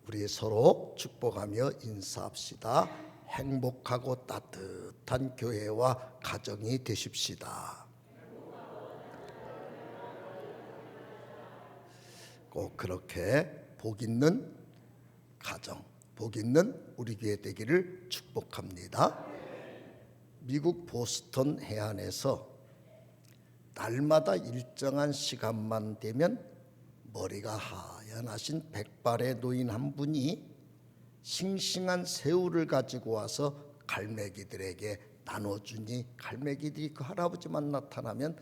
우리 서로 축복하며 인사합시다. 행복하고 따뜻한 교회와 가정이 되십시다. 꼭 그렇게 복 있는 가정, 복 있는 우리 교회 되기를 축복합니다. 미국 보스턴 해안에서 날마다 일정한 시간만 되면 머리가 하얀하신 백발의 노인 한 분이 싱싱한 새우를 가지고 와서 갈매기들에게 나눠주니 갈매기들이 그 할아버지만 나타나면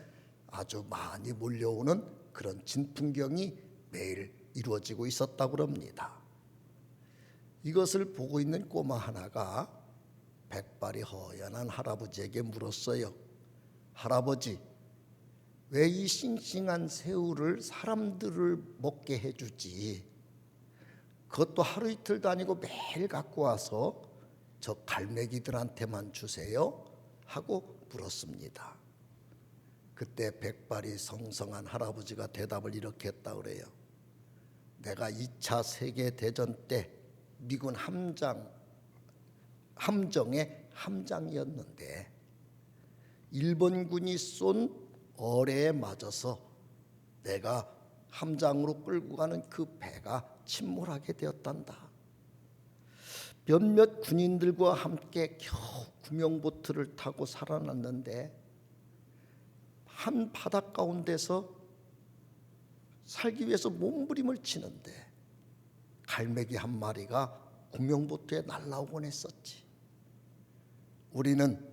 아주 많이 몰려오는 그런 진풍경이 매일 이루어지고 있었다고 합니다. 이것을 보고 있는 꼬마 하나가 백발이 허연한 할아버지에게 물었어요. 할아버지, 왜 이 싱싱한 새우를 사람들을 먹게 해주지? 그것도 하루 이틀도 아니고 매일 갖고 와서 저 갈매기들한테만 주세요? 하고 물었습니다. 그때 백발이 성성한 할아버지가 대답을 이렇게 했다 그래요. 내가 2차 세계대전 때 미군 함정의 함장이었는데 일본군이 쏜 어뢰에 맞아서 내가 함장으로 끌고 가는 그 배가 침몰하게 되었단다. 몇몇 군인들과 함께 겨우 구명보트를 타고 살아났는데 한 바닷 가운데서 살기 위해서 몸부림을 치는데 갈매기 한 마리가 구명보트에 날라오곤 했었지. 우리는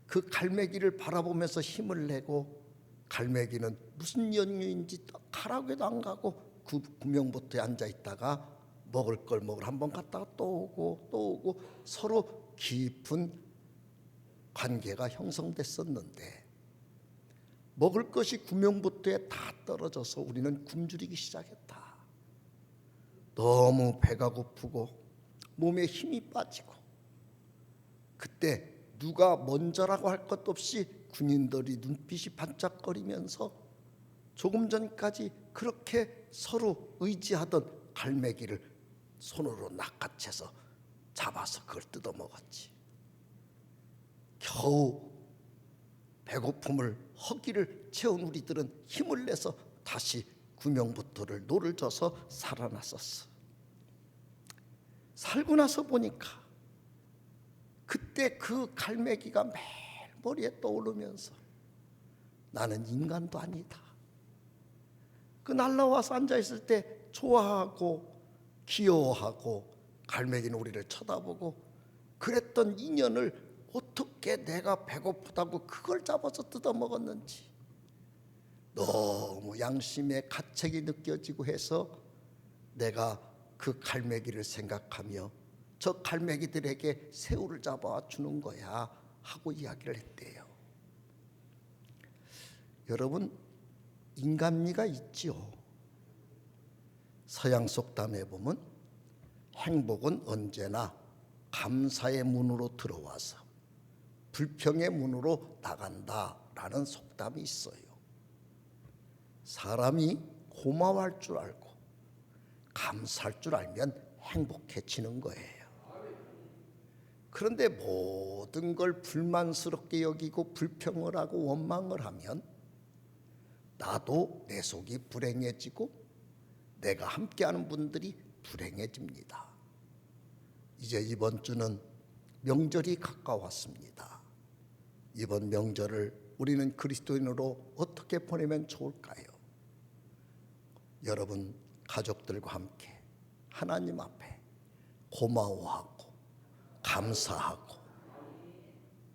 그 갈매기를 바라보면서 힘을 내고 갈매기는 무슨 연유인지 가라고도 안 가고 그 구명보트에 앉아있다가 먹을 걸 먹으러 한번 갔다가 또 오고 서로 깊은 관계가 형성됐었는데 먹을 것이 구명보트에 다 떨어져서 우리는 굶주리기 시작했다. 너무 배가 고프고 몸에 힘이 빠지고 그때 누가 먼저라고 할 것도 없이 군인들이 눈빛이 반짝거리면서 조금 전까지 그렇게 서로 의지하던 갈매기를 손으로 낚아채서 잡아서 그걸 뜯어먹었지. 겨우 배고픔을 허기를 채운 우리들은 힘을 내서 다시 구명보트를 노를 져서 살아났었어. 살고 나서 보니까 그때 그 갈매기가 매일 머리에 떠오르면서 나는 인간도 아니다. 그 날라와서 앉아있을 때 좋아하고 귀여워하고 갈매기는 우리를 쳐다보고 그랬던 인연을 어떻게 내가 배고프다고 그걸 잡아서 뜯어먹었는지 너무 양심의 가책이 느껴지고 해서 내가 그 갈매기를 생각하며 저 갈매기들에게 새우를 잡아와 주는 거야 하고 이야기를 했대요. 여러분, 인간미가 있지요. 서양 속담에 보면 행복은 언제나 감사의 문으로 들어와서 불평의 문으로 나간다라는 속담이 있어요. 사람이 고마워할 줄 알고 감사할 줄 알면 행복해지는 거예요. 그런데 모든 걸 불만스럽게 여기고 불평을 하고 원망을 하면 나도 내 속이 불행해지고 내가 함께하는 분들이 불행해집니다. 이제 이번 주는 명절이 가까웠습니다. 이번 명절을 우리는 그리스도인으로 어떻게 보내면 좋을까요? 여러분 가족들과 함께 하나님 앞에 고마워하고 감사하고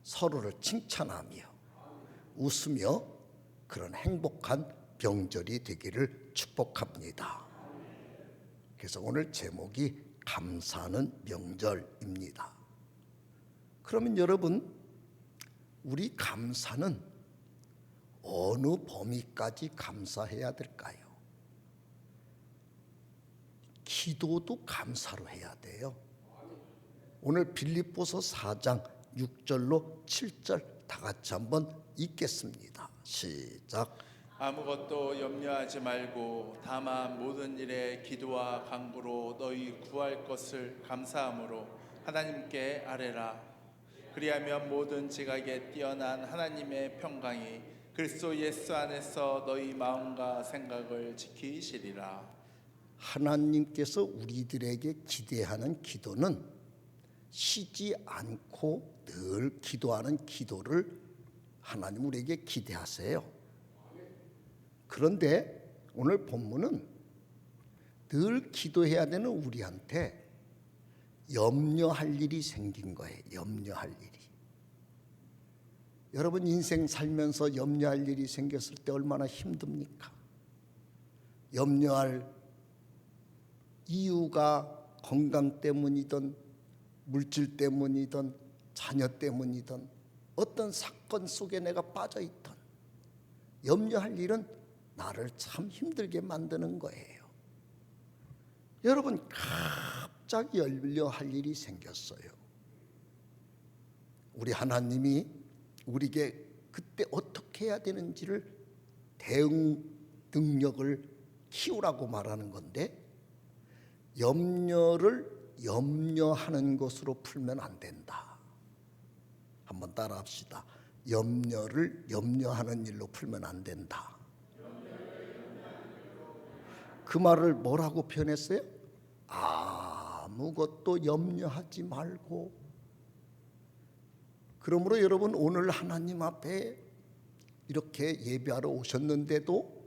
서로를 칭찬하며 웃으며 그런 행복한 명절이 되기를 축복합니다. 그래서 오늘 제목이 감사하는 명절입니다. 그러면 여러분, 우리 감사는 어느 범위까지 감사해야 될까요? 기도도 감사로 해야 돼요. 오늘 빌립보서 4장 6절로 7절 다 같이 한번 읽겠습니다. 시작. 아무것도 염려하지 말고 다만 모든 일에 기도와 간구로 너희 구할 것을 감사함으로 하나님께 아뢰라. 그리하면 모든 지각에 뛰어난 하나님의 평강이 그리스도 예수 안에서 너희 마음과 생각을 지키시리라. 하나님께서 우리들에게 기대하는 기도는 쉬지 않고 늘 기도하는 기도를 하나님 우리에게 기대하세요. 그런데 오늘 본문은 늘 기도해야 되는 우리한테 염려할 일이 생긴 거예요. 염려할 일이. 여러분 인생 살면서 염려할 일이 생겼을 때 얼마나 힘듭니까? 염려할 이유가 건강 때문이든 물질 때문이든 자녀 때문이든 어떤 사건 속에 내가 빠져있든 염려할 일은 나를 참 힘들게 만드는 거예요. 여러분 갑자기 염려할 일이 생겼어요. 우리 하나님이 우리에게 그때 어떻게 해야 되는지를 대응 능력을 키우라고 말하는 건데 염려를 염려하는 것으로 풀면 안 된다. 한번 따라합시다. 염려를 염려하는 일로 풀면 안 된다. 그 말을 뭐라고 표현했어요? 아무것도 염려하지 말고. 그러므로 여러분 오늘 하나님 앞에 이렇게 예배하러 오셨는데도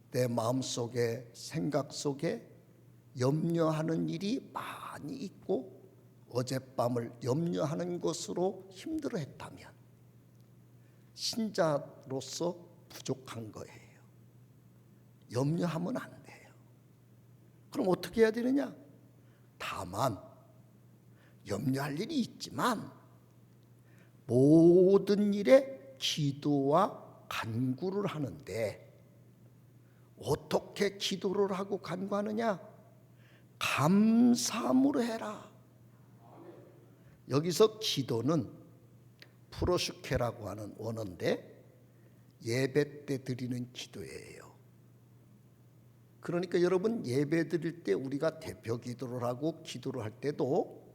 내 마음속에 생각 속에 염려하는 일이 많이 있고 어젯밤을 염려하는 것으로 힘들어했다면 신자로서 부족한 거예요. 염려하면 안 돼요. 그럼 어떻게 해야 되느냐? 다만 염려할 일이 있지만 모든 일에 기도와 간구를 하는데 어떻게 기도를 하고 간구하느냐? 감사함으로 해라. 여기서 기도는 프로슈케라고 하는 원어인데 예배 때 드리는 기도예요. 그러니까 여러분 예배 드릴 때 우리가 대표 기도를 하고 기도를 할 때도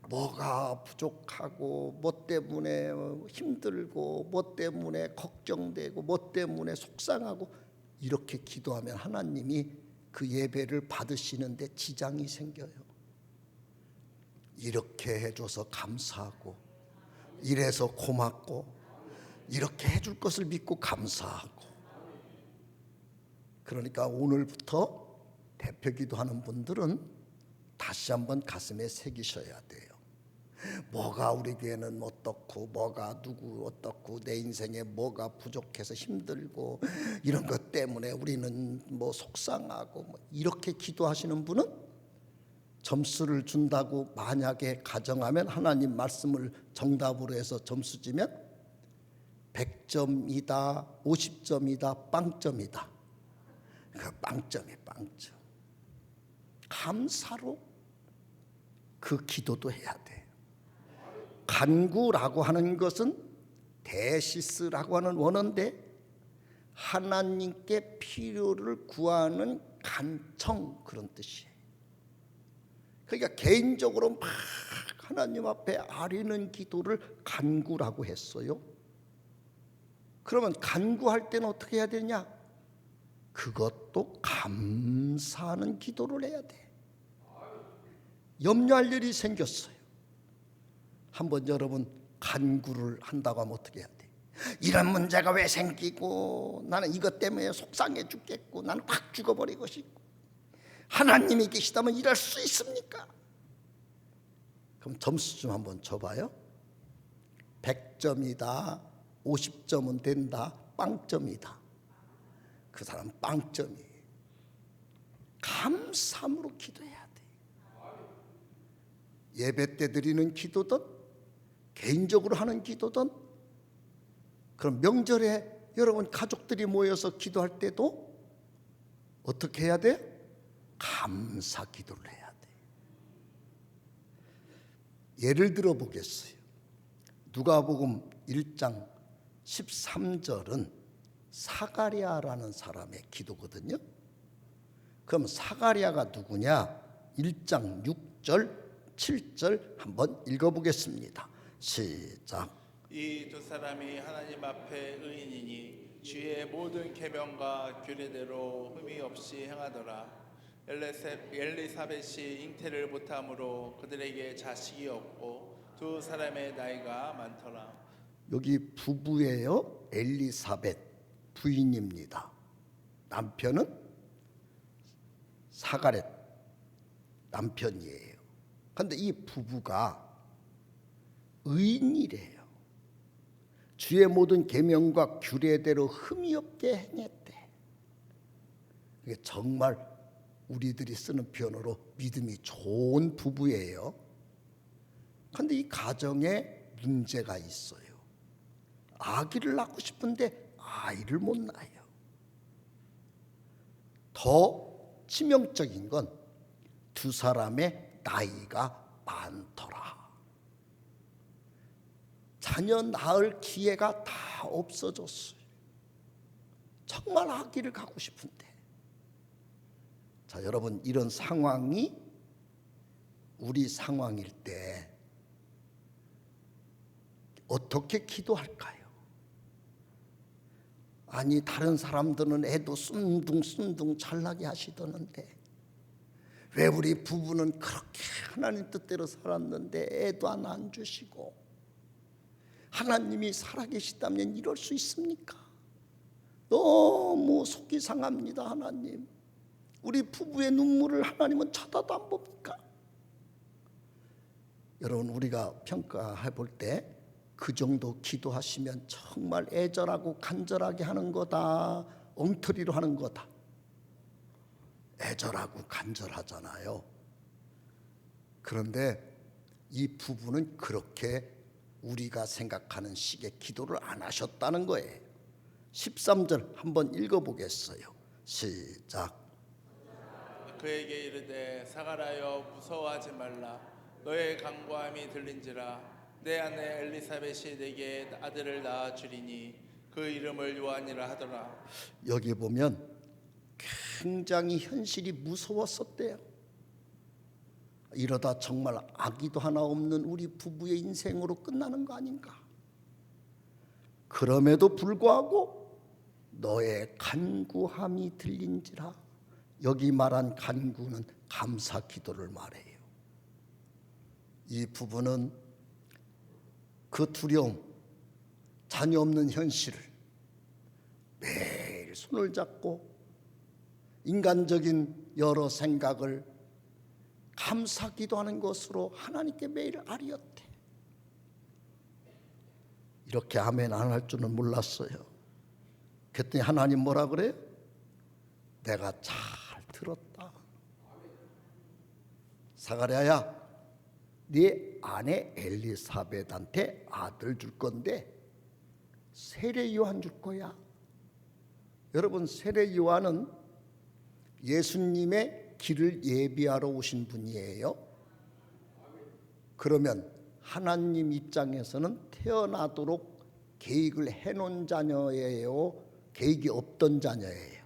뭐가 부족하고 뭐 때문에 힘들고 뭐 때문에 걱정되고 뭐 때문에 속상하고 이렇게 기도하면 하나님이 그 예배를 받으시는데 지장이 생겨요. 이렇게 해줘서 감사하고 이래서 고맙고 이렇게 해줄 것을 믿고 감사하고. 그러니까 오늘부터 대표 기도하는 분들은 다시 한번 가슴에 새기셔야 돼요. 뭐가 우리 교회는 어떻고 뭐가 누구 어떻고 내 인생에 뭐가 부족해서 힘들고 이런 것 때문에 우리는 뭐 속상하고 뭐 이렇게 기도하시는 분은 점수를 준다고 만약에 가정하면 하나님 말씀을 정답으로 해서 점수 주면 100점이다 50점이다 빵점이다. 그 빵점이 빵점. 감사로 그 기도도 해야 돼. 간구라고 하는 것은 데시스라고 하는 원어인데 하나님께 필요를 구하는 간청 그런 뜻이에요. 그러니까 개인적으로 막 하나님 앞에 아뢰는 기도를 간구라고 했어요. 그러면 간구할 때는 어떻게 해야 되냐? 그것도 감사하는 기도를 해야 돼. 염려할 일이 생겼어요. 한번 여러분 간구를 한다고 하면 어떻게 해야 돼? 이런 문제가 왜 생기고 나는 이것 때문에 속상해 죽겠고 나는 확 죽어버리고 싶고 하나님이 계시다면 이럴 수 있습니까? 그럼 점수 좀 한번 줘봐요. 100점이다 50점은 된다 빵점이다. 그 사람 빵점이에요. 감사함으로 기도해야 돼. 예배 때 드리는 기도든 개인적으로 하는 기도든 그럼 명절에 여러분 가족들이 모여서 기도할 때도 어떻게 해야 돼? 감사 기도를 해야 돼. 예를 들어 보겠어요. 누가복음 1장 13절은 사가랴라는 사람의 기도거든요. 그럼 사가랴가 누구냐? 1장 6절 7절 한번 읽어보겠습니다. 시작. 이 두 사람이 하나님 앞에 의인이니 주의 모든 계명과 규례대로 흠이 없이 행하더라. 엘리사벳이 잉태를 못함으로 그들에게 자식이 없고 두 사람의 나이가 많더라. 여기 부부예요. 엘리사벳 부인입니다. 남편은 사가렛 남편이에요. 그런데 이 부부가 의인이래요. 주의 모든 계명과 규례대로 흠이 없게 행했대. 이게 정말 우리들이 쓰는 표현으로 믿음이 좋은 부부예요. 그런데 이 가정에 문제가 있어요. 아기를 낳고 싶은데 아이를 못 낳아요. 더 치명적인 건 두 사람의 나이가 많더라. 자녀 낳을 기회가 다 없어졌어요. 정말 아기를 갖고 싶은데. 자, 여러분, 이런 상황이 우리 상황일 때 어떻게 기도할까요? 아니, 다른 사람들은 애도 순둥순둥 잘나게 하시더는데 왜 우리 부부는 그렇게 하나님 뜻대로 살았는데 애도 하나 안 주시고, 하나님이 살아계시다면 이럴 수 있습니까? 너무 속이 상합니다. 하나님, 우리 부부의 눈물을 하나님은 쳐다도 안 봅니까? 여러분, 우리가 평가해 볼 때 그 정도 기도하시면 정말 애절하고 간절하게 하는 거다, 엉터리로 하는 거다. 애절하고 간절하잖아요. 그런데 이 부부는 그렇게 우리가 생각하는 식의 기도를 안 하셨다는 거예요. 13절 한번 읽어보겠어요. 시작. 그에게 이르되 사가랴여 무서워하지 말라. 너의 간구함이 들린지라. 내 아내 엘리사벳이 내게 아들을 낳아 주리니 그 이름을 요한이라 하더라. 여기 보면 굉장히 현실이 무서웠었대요. 이러다 정말 아기도 하나 없는 우리 부부의 인생으로 끝나는 거 아닌가. 그럼에도 불구하고 너의 간구함이 들린지라. 여기 말한 간구는 감사 기도를 말해요. 이 부부는 그 두려움, 자녀 없는 현실을 매일 손을 잡고 인간적인 여러 생각을 감사 기도하는 것으로 하나님께 매일 아뢰었대. 이렇게 아멘 안 할 줄은 몰랐어요. 그랬더니 하나님 뭐라 그래요? 내가 잘 들었다. 사가랴야, 네 아내 엘리사벳한테 아들 줄 건데 세례 요한 줄 거야. 여러분, 세례 요한은 예수님의 길을 예비하러 오신 분이에요. 그러면 하나님 입장에서는 태어나도록 계획을 해놓은 자녀예요? 계획이 없던 자녀예요?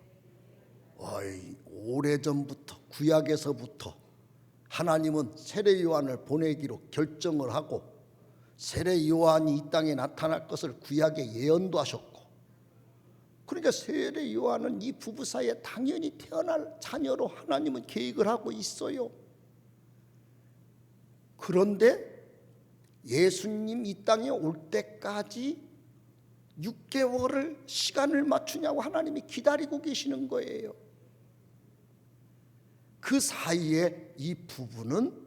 오래전부터, 구약에서부터 하나님은 세례 요한을 보내기로 결정을 하고 세례 요한이 이 땅에 나타날 것을 구약에 예언도 하셨고, 그러니까 세례 요한은 이 부부 사이에 당연히 태어날 자녀로 하나님은 계획을 하고 있어요. 그런데 예수님 이 땅에 올 때까지 6개월을 시간을 맞추냐고 하나님이 기다리고 계시는 거예요. 그 사이에 이 부부는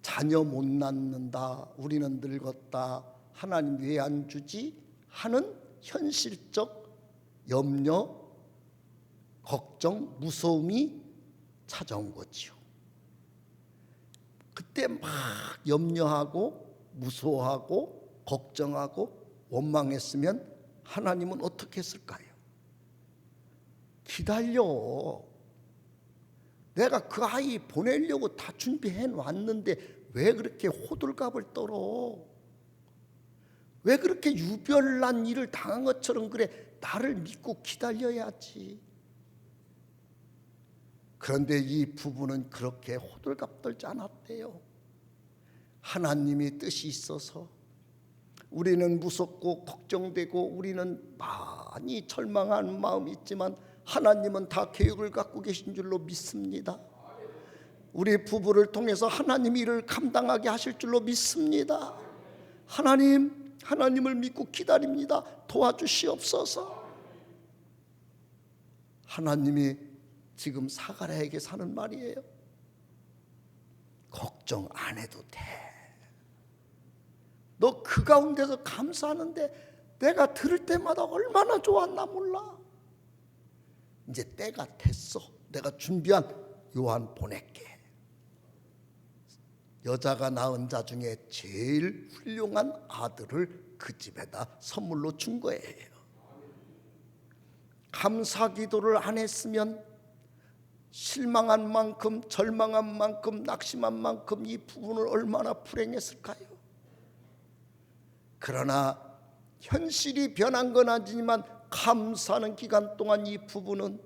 자녀 못 낳는다, 우리는 늙었다, 하나님 왜 안 주지 하는 현실적 염려, 걱정, 무서움이 찾아온 거지요. 그때 막 염려하고 무서워하고 걱정하고 원망했으면 하나님은 어떻게 했을까요? 기다려. 내가 그 아이 보내려고 다 준비해 놨는데 왜 그렇게 호들갑을 떨어? 왜 그렇게 유별난 일을 당한 것처럼 그래 나를 믿고 기다려야지. 그런데 이 부부는 그렇게 호들갑 떨지 않았대요. 하나님이 뜻이 있어서 우리는 무섭고 걱정되고 우리는 많이 절망한 마음이 있지만 하나님은 다 계획을 갖고 계신 줄로 믿습니다. 우리 부부를 통해서 하나님이 이를 감당하게 하실 줄로 믿습니다. 하나님을 믿고 기다립니다. 도와주시옵소서. 하나님이 지금 사가랴에게 사는 말이에요. 걱정 안 해도 돼. 너 그 가운데서 감사하는데 내가 들을 때마다 얼마나 좋았나 몰라. 이제 때가 됐어. 내가 준비한 요한 보낼게. 여자가 낳은 자 중에 제일 훌륭한 아들을 그 집에다 선물로 준 거예요. 감사 기도를 안 했으면 실망한 만큼, 절망한 만큼, 낙심한 만큼 이 부부는 얼마나 불행했을까요? 그러나 현실이 변한 건 아니지만 감사하는 기간 동안 이 부부는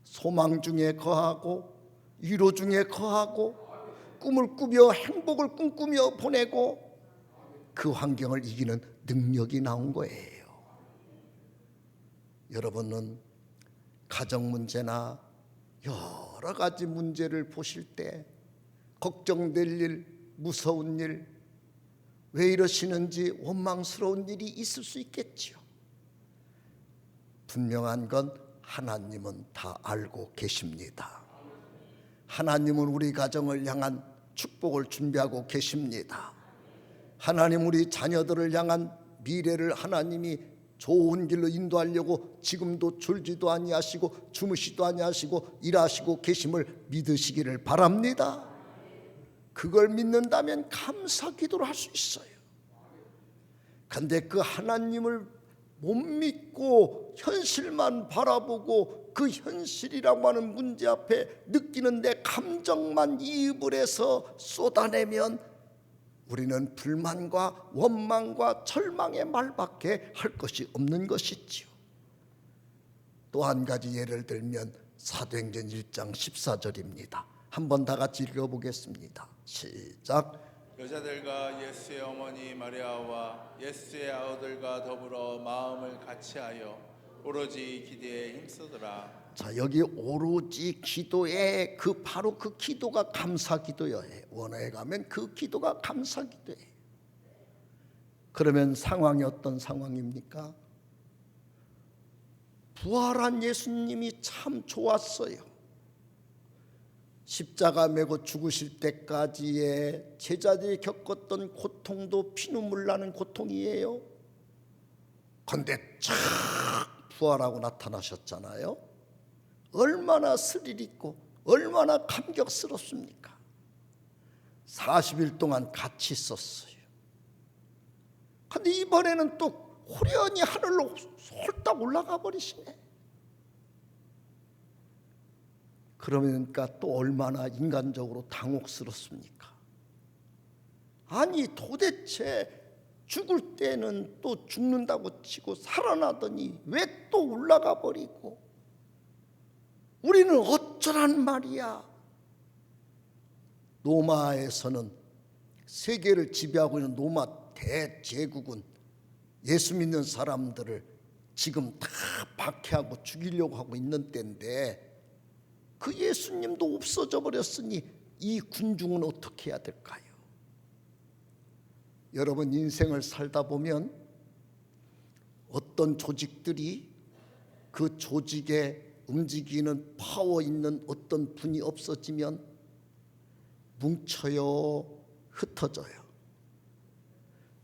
소망 중에 거하고 위로 중에 거하고 꿈을 꾸며 행복을 꿈꾸며 보내고 그 환경을 이기는 능력이 나온 거예요. 여러분은 가정 문제나 여러 가지 문제를 보실 때 걱정될 일, 무서운 일, 왜 이러시는지 원망스러운 일이 있을 수 있겠지요. 분명한 건 하나님은 다 알고 계십니다. 하나님은 우리 가정을 향한 축복을 준비하고 계십니다. 하나님 우리 자녀들을 향한 미래를 하나님이 좋은 길로 인도하려고 지금도 졸지도 아니하시고 주무시도 아니하시고 일하시고 계심을 믿으시기를 바랍니다. 그걸 믿는다면 감사 기도를 할 수 있어요. 그런데 그 하나님을 못 믿고 현실만 바라보고 그 현실이라고 하는 문제 앞에 느끼는 내 감정만 이입을 해서 쏟아내면 우리는 불만과 원망과 절망의 말밖에 할 것이 없는 것이지요. 또 한 가지 예를 들면 사도행전 1장 14절입니다. 한번 다 같이 읽어보겠습니다. 시작. 여자들과 예수의 어머니 마리아와 예수의 아우들과 더불어 마음을 같이하여 오로지 기도에 힘쓰더라. 자, 여기 오로지 기도에 바로 그 기도가 감사 기도예요. 원어에 가면 그 기도가 감사 기도예요. 그러면 상황이 어떤 상황입니까? 부활한 예수님이 참 좋았어요. 십자가 메고 죽으실 때까지의 제자들이 겪었던 고통도 피눈물 나는 고통이에요. 그런데 쫙 부활하고 나타나셨잖아요. 얼마나 스릴 있고 얼마나 감격스럽습니까? 40일 동안 같이 있었어요. 그런데 이번에는 또 호련히 하늘로 홀딱 올라가 버리시네. 그러니까 또 얼마나 인간적으로 당혹스럽습니까? 아니 도대체 죽을 때는 또 죽는다고 치고 살아나더니 왜 또 올라가 버리고 우리는 어쩌란 말이야. 로마에서는 세계를 지배하고 있는 로마 대제국은 예수 믿는 사람들을 지금 다 박해하고 죽이려고 하고 있는 때인데 그 예수님도 없어져 버렸으니 이 군중은 어떻게 해야 될까요? 여러분 인생을 살다 보면 어떤 조직들이 그 조직에 움직이는 파워 있는 어떤 분이 없어지면 뭉쳐요, 흩어져요.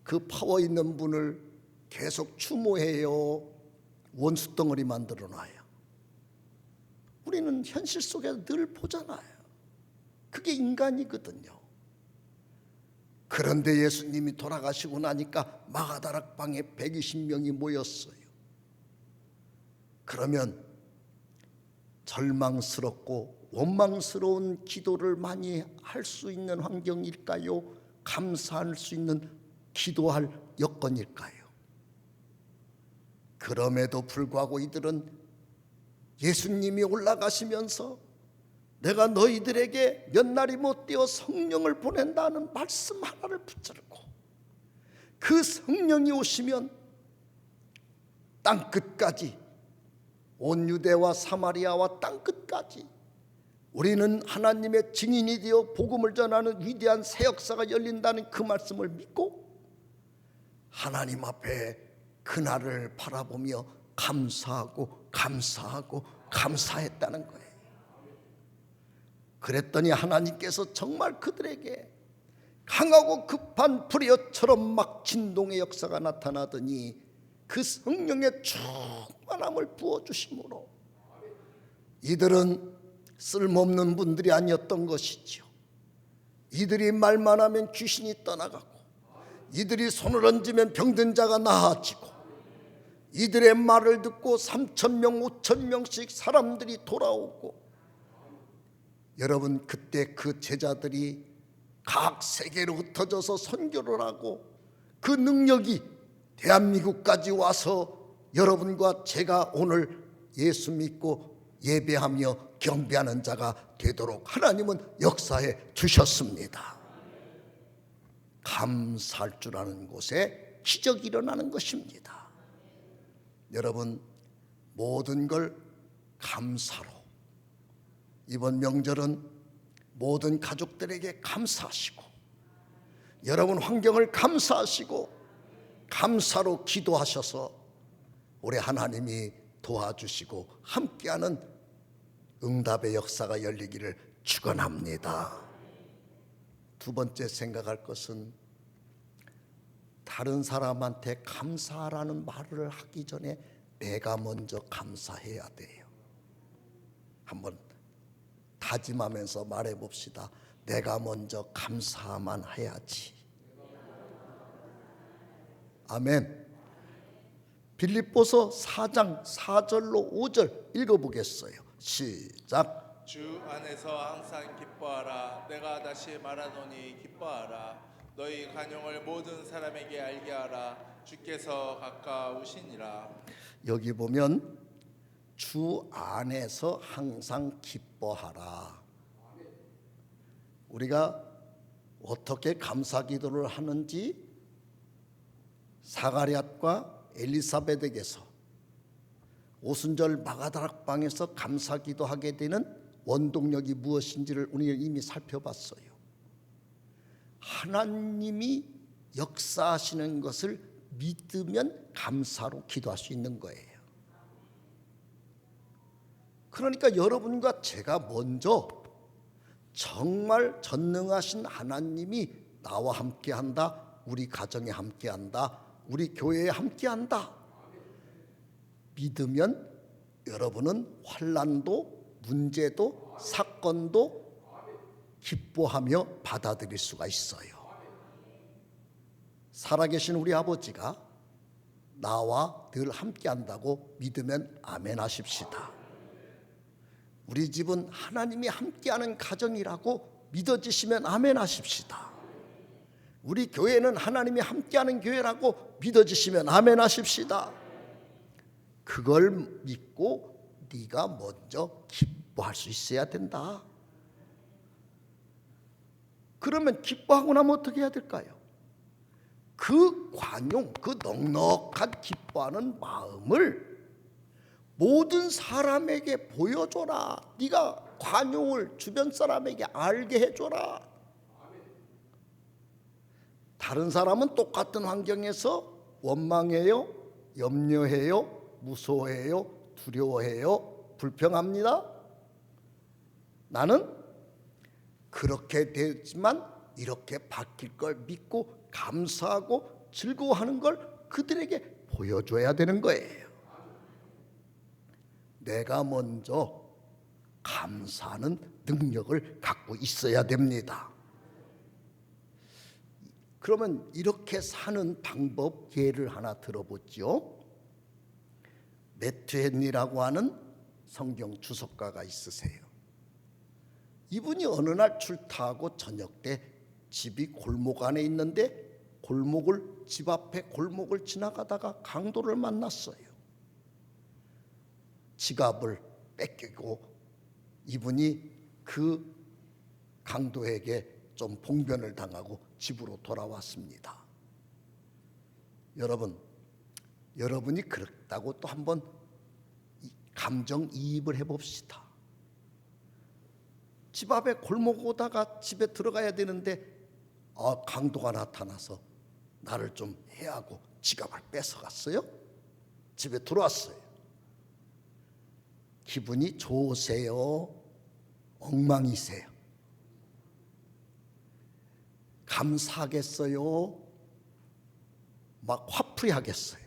그 파워 있는 분을 계속 추모해요, 원수덩어리 만들어 놔요. 우리는 현실 속에서 늘 보잖아요. 그게 인간이거든요. 그런데 예수님이 돌아가시고 나니까 마가다락방에 120명이 모였어요. 그러면 절망스럽고 원망스러운 기도를 많이 할 수 있는 환경일까요? 감사할 수 있는 기도할 여건일까요? 그럼에도 불구하고 이들은 예수님이 올라가시면서 내가 너희들에게 몇 날이 못 되어 성령을 보낸다는 말씀 하나를 붙잡고 그 성령이 오시면 땅끝까지, 온 유대와 사마리아와 땅끝까지 우리는 하나님의 증인이 되어 복음을 전하는 위대한 새 역사가 열린다는 그 말씀을 믿고 하나님 앞에 그날을 바라보며 감사하고 감사하고 감사했다는 거예요. 그랬더니 하나님께서 정말 그들에게 강하고 급한 불의어처럼 막 진동의 역사가 나타나더니 그 성령의 충만함을 부어주심으로 이들은 쓸모없는 분들이 아니었던 것이지요. 이들이 말만 하면 귀신이 떠나가고, 이들이 손을 얹으면 병든 자가 나아지고, 이들의 말을 듣고 3,000명 5,000명씩 사람들이 돌아오고, 여러분 그때 그 제자들이 각 세계로 흩어져서 선교를 하고 그 능력이 대한민국까지 와서 여러분과 제가 오늘 예수 믿고 예배하며 경배하는 자가 되도록 하나님은 역사해 주셨습니다. 감사할 줄 아는 곳에 기적이 일어나는 것입니다. 여러분 모든 걸 감사로, 이번 명절은 모든 가족들에게 감사하시고 여러분 환경을 감사하시고 감사로 기도하셔서 우리 하나님이 도와주시고 함께하는 응답의 역사가 열리기를 축원합니다. 두 번째 생각할 것은 다른 사람한테 감사하라는 말을 하기 전에 내가 먼저 감사해야 돼요. 한번 다짐하면서 말해봅시다. 내가 먼저 감사만 해야지. 아멘. 빌립보서 4장 4절로 5절 읽어보겠어요. 시작. 주 안에서 항상 기뻐하라. 내가 다시 말하노니 기뻐하라. 너희 간용을 모든 사람에게 알게 하라. 주께서 가까우시니라. 여기 보면 주 안에서 항상 기뻐하라. 우리가 어떻게 감사 기도를 하는지 사가랴과 엘리사벳에게서 오순절 마가다락방에서 감사 기도하게 되는 원동력이 무엇인지를 우리는 이미 살펴봤어요. 하나님이 역사하시는 것을 믿으면 감사로 기도할 수 있는 거예요. 그러니까 여러분과 제가 먼저 정말 전능하신 하나님이 나와 함께한다, 우리 가정에 함께한다, 우리 교회에 함께한다 믿으면 여러분은 환난도 문제도 사건도 기뻐하며 받아들일 수가 있어요. 살아계신 우리 아버지가 나와 늘 함께한다고 믿으면 아멘 하십시다. 우리 집은 하나님이 함께하는 가정이라고 믿어지시면 아멘 하십시다. 우리 교회는 하나님이 함께하는 교회라고 믿어지시면 아멘 하십시다. 그걸 믿고 네가 먼저 기뻐할 수 있어야 된다. 그러면 기뻐하고 나면 어떻게 해야 될까요? 그 관용, 그 넉넉한 기뻐하는 마음을 모든 사람에게 보여줘라. 네가 관용을 주변 사람에게 알게 해줘라. 다른 사람은 똑같은 환경에서 원망해요, 염려해요, 무서워해요, 두려워해요, 불평합니다. 나는 그렇게 되지만 이렇게 바뀔 걸 믿고 감사하고 즐거워하는 걸 그들에게 보여줘야 되는 거예요. 내가 먼저 감사하는 능력을 갖고 있어야 됩니다. 그러면 이렇게 사는 방법 예를 하나 들어보죠. 매튜 헨리라고 하는 성경 주석가가 있으세요. 이분이 어느 날 출타하고 저녁 때 집이 골목 안에 있는데 집 앞에 골목을 지나가다가 강도를 만났어요. 지갑을 뺏기고 이분이 그 강도에게 좀 봉변을 당하고 집으로 돌아왔습니다. 여러분이 그렇다고 또 한번 감정이입을 해봅시다. 집 앞에 골목 오다가 집에 들어가야 되는데 강도가 나타나서 나를 좀 해하고 지갑을 뺏어갔어요. 집에 들어왔어요. 기분이 좋으세요? 엉망이세요? 감사하겠어요? 막 화풀이 하겠어요?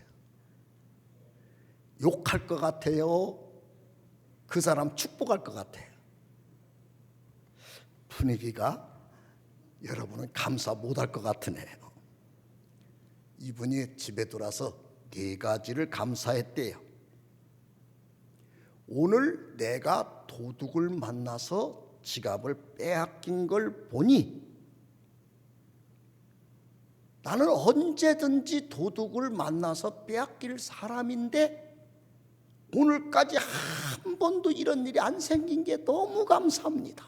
욕할 것 같아요? 그 사람 축복할 것 같아요? 분위기가 여러분은 감사 못할 것 같으네요. 이분이 집에 들어와서 4가지를 감사했대요. 오늘 내가 도둑을 만나서 지갑을 빼앗긴 걸 보니 나는 언제든지 도둑을 만나서 빼앗길 사람인데 오늘까지 한 번도 이런 일이 안 생긴 게 너무 감사합니다.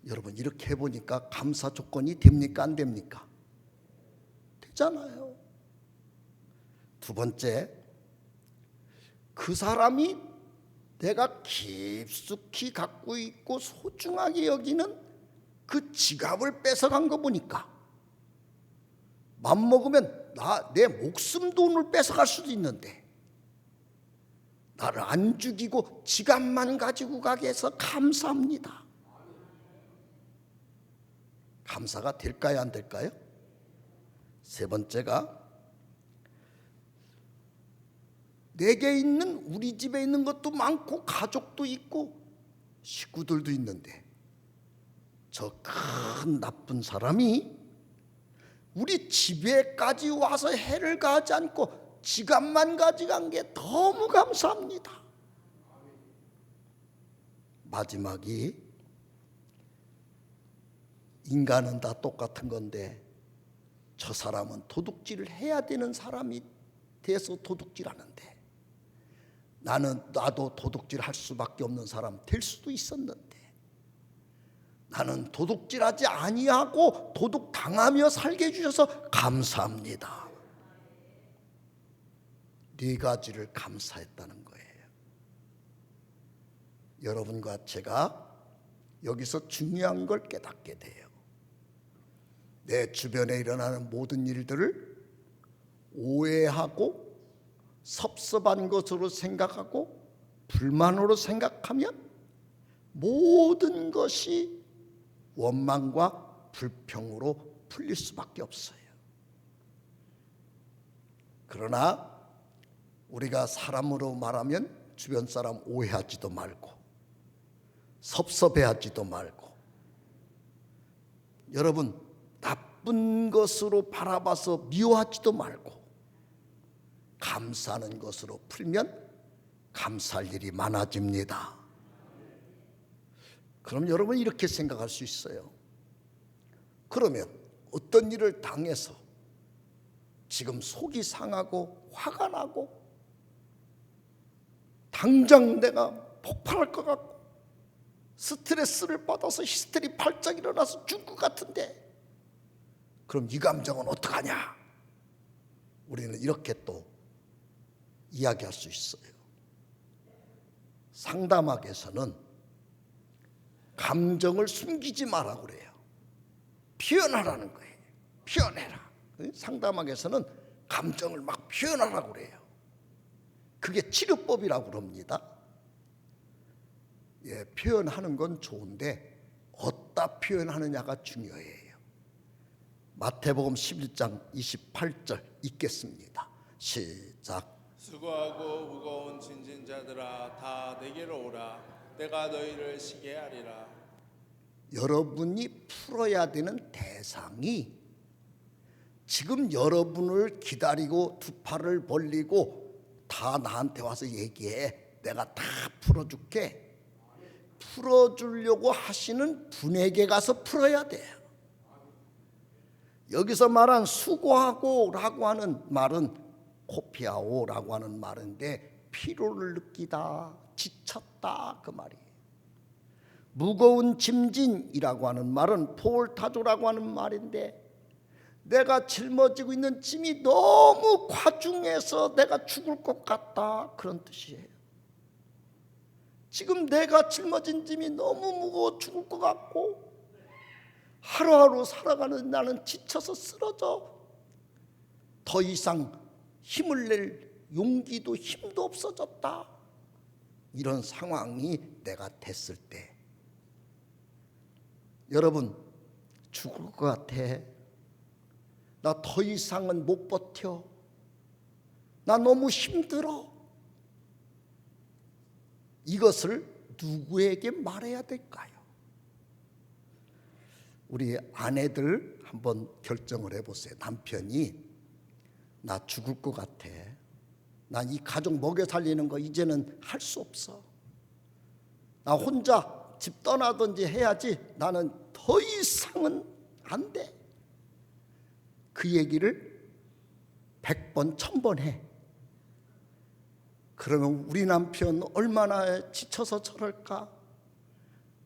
여러분, 이렇게 해보니까 감사 조건이 됩니까? 안 됩니까? 되잖아요. 두 번째, 그 사람이 내가 깊숙이 갖고 있고 소중하게 여기는 그 지갑을 뺏어간 거 보니까 맘먹으면 내 목숨도 오늘 뺏어갈 수도 있는데 나를 안 죽이고 지갑만 가지고 가게 해서 감사합니다. 감사가 될까요? 안 될까요? 세 번째가 내게 있는, 우리 집에 있는 것도 많고 가족도 있고 식구들도 있는데 저 큰 나쁜 사람이 우리 집에까지 와서 해를 가하지 않고 지갑만 가져간 게 너무 감사합니다. 마지막이 인간은 다 똑같은 건데 저 사람은 도둑질을 해야 되는 사람이 돼서 도둑질하는데 나도 도둑질할 수밖에 없는 사람 될 수도 있었는데 나는 도둑질하지 아니하고 도둑 당하며 살게 해주셔서 감사합니다. 4가지를 감사했다는 거예요. 여러분과 제가 여기서 중요한 걸 깨닫게 돼요. 내 주변에 일어나는 모든 일들을 오해하고 섭섭한 것으로 생각하고 불만으로 생각하면 모든 것이 원망과 불평으로 풀릴 수밖에 없어요. 그러나 우리가 사람으로 말하면 주변 사람 오해하지도 말고 섭섭해하지도 말고 여러분 나쁜 것으로 바라봐서 미워하지도 말고 감사하는 것으로 풀면 감사할 일이 많아집니다. 그럼 여러분 이렇게 생각할 수 있어요. 그러면 어떤 일을 당해서 지금 속이 상하고 화가 나고 당장 내가 폭발할 것 같고 스트레스를 받아서 히스테리 발작 일어나서 죽을 것 같은데 그럼 이 감정은 어떡하냐? 우리는 이렇게 또 이야기할 수 있어요. 상담학에서는 감정을 숨기지 마라 그래요. 표현하라는 거예요. 표현해라. 상담학에서는 감정을 막 표현하라고 그래요. 그게 치료법이라고 그럽니다. 예, 표현하는 건 좋은데 어디다 표현하느냐가 중요해요. 마태복음 11장 28절 읽겠습니다. 시작. 수고하고 무거운 짐진 자들아 다 내게로 오라. 내가 너희를 쉬게 하리라. 여러분이 풀어야 되는 대상이 지금 여러분을 기다리고 두 팔을 벌리고 다 나한테 와서 얘기해. 내가 다 풀어줄게. 풀어주려고 하시는 분에게 가서 풀어야 돼요. 여기서 말한 수고하고 라고 하는 말은 코피아오라고 하는 말인데 피로를 느끼다, 지쳤다 그 말이에요. 무거운 짐진이라고 하는 말은 포올타조라고 하는 말인데 내가 짊어지고 있는 짐이 너무 과중해서 내가 죽을 것 같다 그런 뜻이에요. 지금 내가 짊어진 짐이 너무 무거워 죽을 것 같고 하루하루 살아가는 나는 지쳐서 쓰러져 더 이상 힘을 낼 용기도 힘도 없어졌다. 이런 상황이 내가 됐을 때 여러분 죽을 것 같아. 나 더 이상은 못 버텨. 나 너무 힘들어. 이것을 누구에게 말해야 될까요? 우리 아내들 한번 결정을 해보세요. 남편이 나 죽을 것 같아. 난 이 가족 먹여 살리는 거 이제는 할 수 없어. 나 혼자 집 떠나든지 해야지. 나는 더 이상은 안 돼. 그 얘기를 100번, 1000번 해. 그러면 우리 남편 얼마나 지쳐서 저럴까?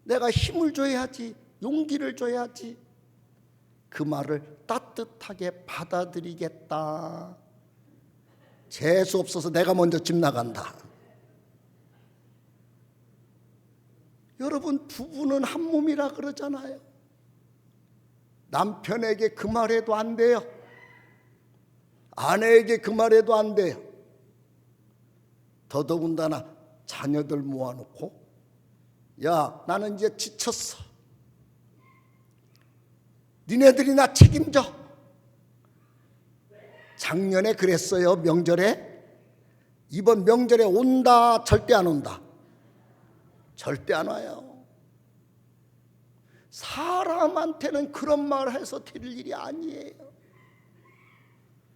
내가 힘을 줘야지, 용기를 줘야지. 그 말을 따뜻하게 받아들이겠다. 재수 없어서 내가 먼저 집 나간다. 여러분, 부부는 한 몸이라 그러잖아요. 남편에게 그 말해도 안 돼요. 아내에게 그 말해도 안 돼요. 더더군다나 자녀들 모아놓고 야, 나는 이제 지쳤어. 니네들이 나 책임져. 작년에 그랬어요. 명절에. 이번 명절에 온다. 절대 안 온다. 절대 안 와요. 사람한테는 그런 말 해서 드릴 일이 아니에요.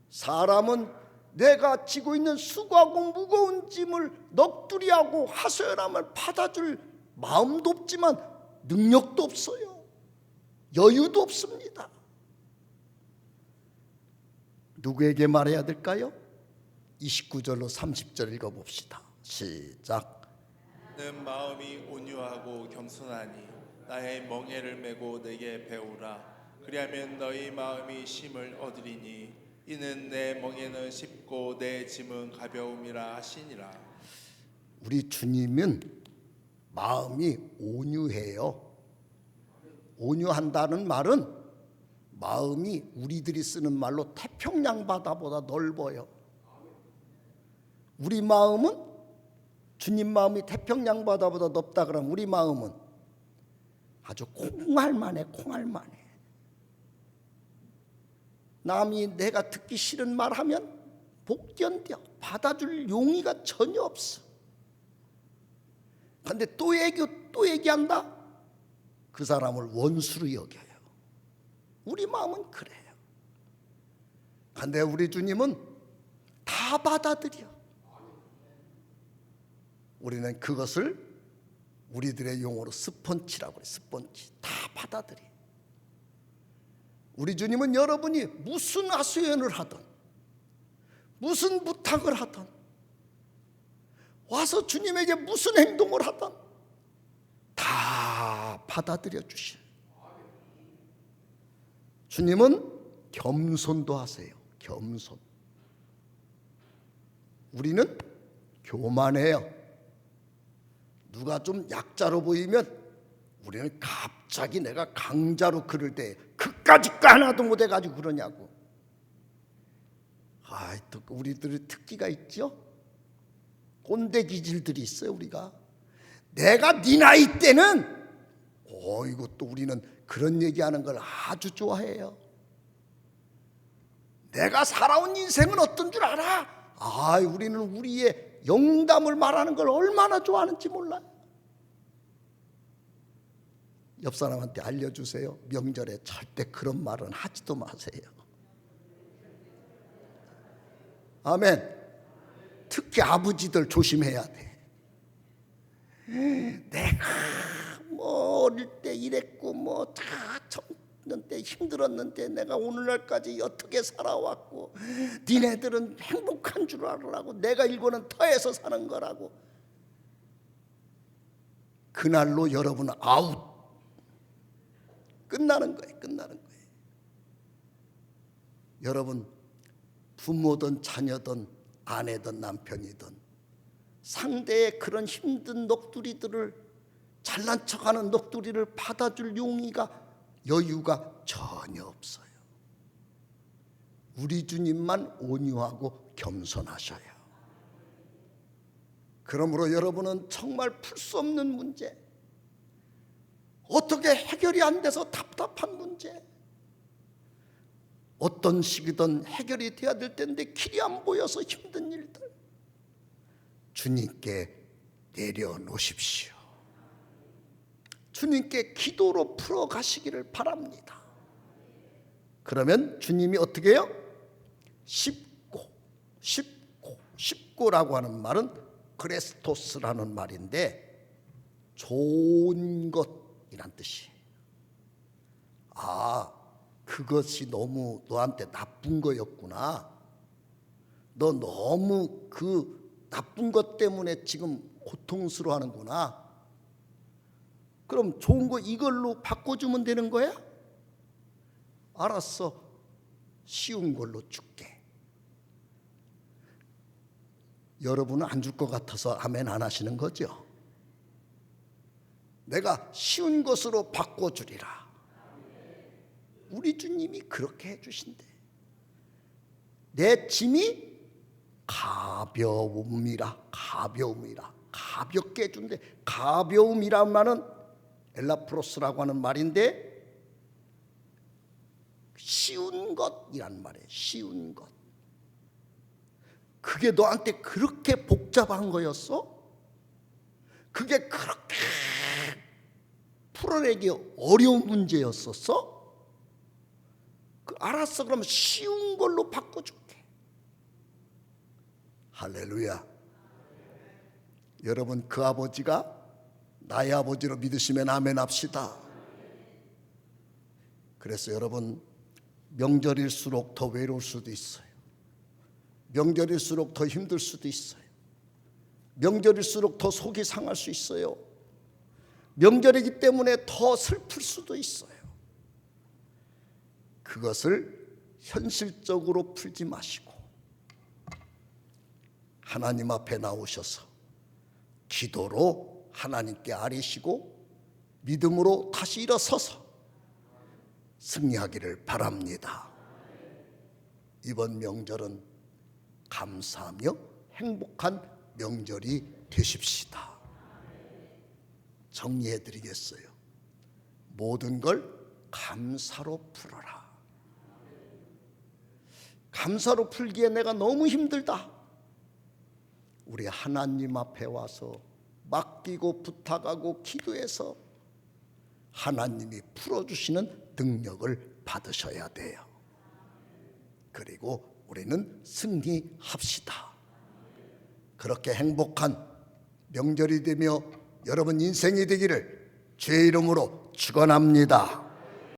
사람은 내가 지고 있는 수고하고 무거운 짐을 넋두리하고 하소연함을 받아줄 마음도 없지만 능력도 없어요. 여유도 없습니다. 누구에게 말해야 될까요? 29절로 30절 읽어봅시다. 시작. 는 마음이 온유하고 겸손하니 나의 멍에를 메고 내게 배우라. 그리하면 너희 마음이 쉼을 얻으리니 이는 내 멍에는 쉽고 내 짐은 가벼움이라 하시니라. 우리 주님은 마음이 온유해요. 온유한다는 말은 마음이 우리들이 쓰는 말로 태평양 바다보다 넓어요. 우리 마음은 주님 마음이 태평양 바다보다 넓다 그러면 우리 마음은 아주 콩알만해. 콩알만해. 남이 내가 듣기 싫은 말 하면 못 견뎌. 받아줄 용의가 전혀 없어. 근데 또 얘기한다? 그 사람을 원수로 여겨요. 우리 마음은 그래요. 근데 우리 주님은 다 받아들여. 우리는 그것을 우리들의 용어로 스펀지라고 그래. 스펀지. 다 받아들여. 우리 주님은 여러분이 무슨 하소연을 하든 무슨 부탁을 하든 와서 주님에게 무슨 행동을 하든 다 받아들여 주셔요. 주님은 겸손도 하세요. 겸손. 우리는 교만해요. 누가 좀 약자로 보이면 우리는 갑자기 내가 강자로 그럴 때 그까짓 거 하나도 못해가지고 그러냐고. 또 우리들의 특기가 있죠. 꼰대 기질들이 있어요. 우리가 내가 네 나이 때는 이것도 우리는 그런 얘기하는 걸 아주 좋아해요. 내가 살아온 인생은 어떤 줄 알아? 우리는 우리의 영담을 말하는 걸 얼마나 좋아하는지 몰라요. 옆 사람한테 알려주세요. 명절에 절대 그런 말은 하지도 마세요. 아멘. 특히 아버지들 조심해야 돼. 내가 뭐 어릴 때 이랬고 아팠는데 힘들었는데 내가 오늘날까지 어떻게 살아왔고 니네들은 행복한 줄 알으라고 내가 일고는 터에서 사는 거라고. 그날로 여러분은 아웃. 끝나는 거예요. 끝나는 거예요. 여러분 부모든 자녀든 아내든 남편이든 상대의 그런 힘든 넋두리들을 잘난 척하는 넋두리를 받아줄 용의가 여유가 전혀 없어요. 우리 주님만 온유하고 겸손하셔요. 그러므로 여러분은 정말 풀 수 없는 문제, 어떻게 해결이 안 돼서 답답한 문제, 어떤 식이든 해결이 돼야 될 텐데 길이 안 보여서 힘든 일들, 주님께 내려놓으십시오. 주님께 기도로 풀어가시기를 바랍니다. 그러면 주님이 어떻게 해요? 쉽고라고 하는 말은 크레스토스라는 말인데 좋은 것이란 뜻이에요. 아, 그것이 너무 너한테 나쁜 거였구나. 너 너무 그 나쁜 것 때문에 지금 고통스러워하는구나. 그럼 좋은 거 이걸로 바꿔주면 되는 거야? 알았어. 쉬운 걸로 줄게. 여러분은 안 줄 것 같아서 아멘 안 하시는 거죠? 내가 쉬운 것으로 바꿔주리라. 우리 주님이 그렇게 해주신대. 내 짐이 가벼움이라. 가볍게 해준대. 가벼움이란 말은 엘라프로스라고 하는 말인데 쉬운 것이란 말이에요. 쉬운 것. 그게 너한테 그렇게 복잡한 거였어? 그게 그렇게 풀어내기 어려운 문제였었어? 알았어. 그럼 쉬운 걸로 바꿔줄게. 할렐루야. 여러분 그 아버지가 나의 아버지로 믿으시면 아멘 합시다. 그래서 여러분 명절일수록 더 외로울 수도 있어요. 명절일수록 더 힘들 수도 있어요. 명절일수록 더 속이 상할 수 있어요. 명절이기 때문에 더 슬플 수도 있어요. 그것을 현실적으로 풀지 마시고 하나님 앞에 나오셔서 기도로 하나님께 아뢰시고 믿음으로 다시 일어서서 승리하기를 바랍니다. 이번 명절은 감사하며 행복한 명절이 되십시다. 정리해 드리겠어요. 모든 걸 감사로 풀어라. 감사로 풀기에 내가 너무 힘들다. 우리 하나님 앞에 와서 맡기고 부탁하고 기도해서 하나님이 풀어주시는 능력을 받으셔야 돼요. 그리고 우리는 승리합시다. 그렇게 행복한 명절이 되며 여러분 인생이 되기를 주의 이름으로 축원합니다.